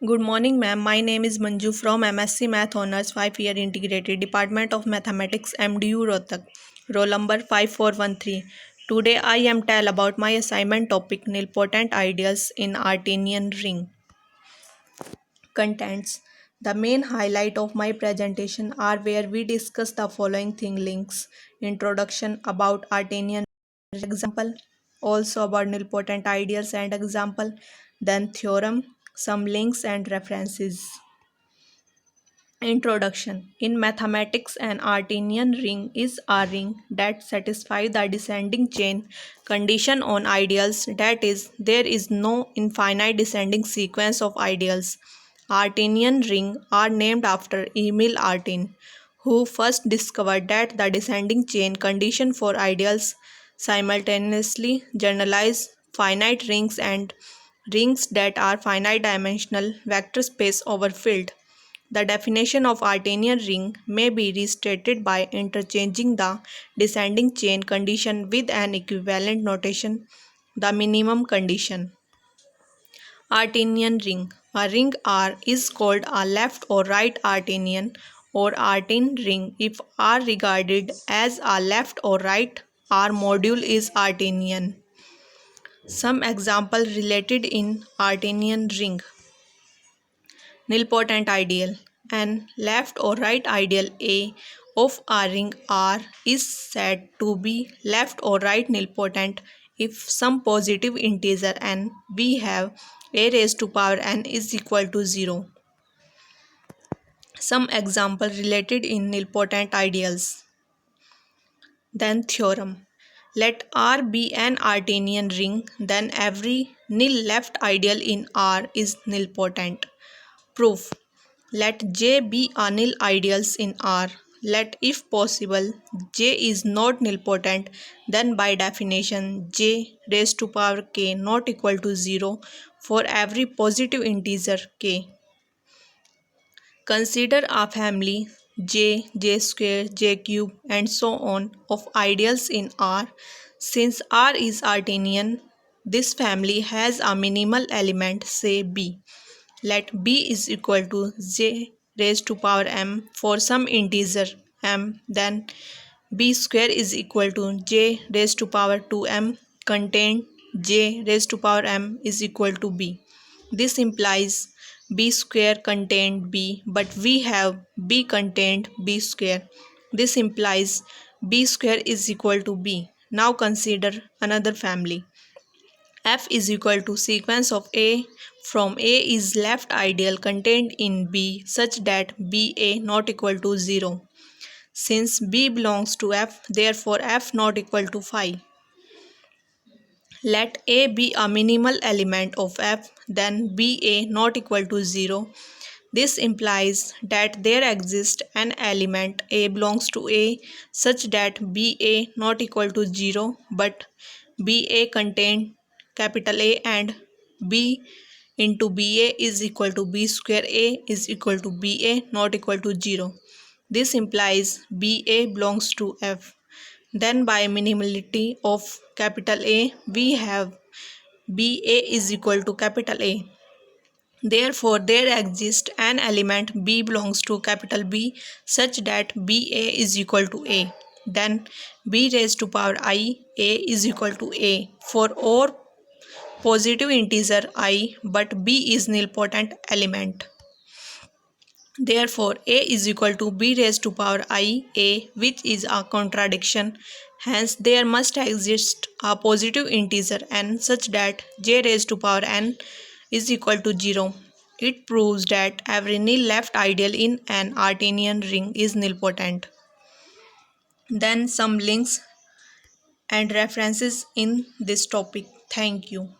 Good morning, ma'am. My name is Manju from MSc Math Honors 5-year Integrated Department of Mathematics MDU Rohtak. Roll number 5413. Today I am tell about my assignment topic nilpotent ideals in Artinian ring. Contents. The main highlight of my presentation are where we discuss the following thing links. Introduction about Artinian example, also about nilpotent ideals and example, then theorem, some links and references. Introduction. In mathematics, an Artinian ring is a ring that satisfies the descending chain condition on ideals, that is, there is no infinite descending sequence of ideals. Artinian rings are named after Emil Artin, who first discovered that the descending chain condition for ideals simultaneously generalize finite rings and rings that are finite dimensional vector space over field. The definition of Artinian ring may be restated by interchanging the descending chain condition with an equivalent notation, the minimum condition. Artinian ring. A ring R is called a left or right Artinian or Artin ring if R regarded as a left or right R module is Artinian. Some example related in Artinian ring. Nilpotent ideal. An left or right ideal A of a ring R is said to be left or right nilpotent if some positive integer n we have a raised to power n is equal to 0. Some example related in nilpotent ideals. Then theorem. Let R be an Artinian ring, then every nil left ideal in R is nilpotent. Proof. Let J be a nil ideals in R. Let, if possible, J is not nilpotent, then by definition J raised to power k not equal to 0 for every positive integer k. Consider a family J, J square, J cube and so on of ideals in R. Since R is Artinian, this family has a minimal element, say B. Let b is equal to j raised to power m for some integer m, then b square is equal to j raised to power 2m contained j raised to power m is equal to b. This implies b square contained b, but we have b contained b square. This implies b square is equal to b. Now consider another family. F is equal to sequence of A from A is left ideal contained in B such that BA not equal to 0. Since B belongs to F, therefore F not equal to phi. Let A be a minimal element of F, then BA not equal to 0. This implies that there exists an element A belongs to A such that BA not equal to 0, but BA contain capital A and B into BA is equal to B square A is equal to BA not equal to 0. This implies BA belongs to F. Then by minimality of capital A, we have BA is equal to capital A. Therefore, there exists an element B belongs to capital B such that BA is equal to A. Then B raised to power I, A is equal to A for all positive integer I, but B is nilpotent element. Therefore, A is equal to B raised to power I, A, which is a contradiction. Hence, there must exist a positive integer n such that J raised to power n is equal to 0. It proves that every nil left ideal in an Artinian ring is nilpotent. Then some links and references in this topic. Thank you.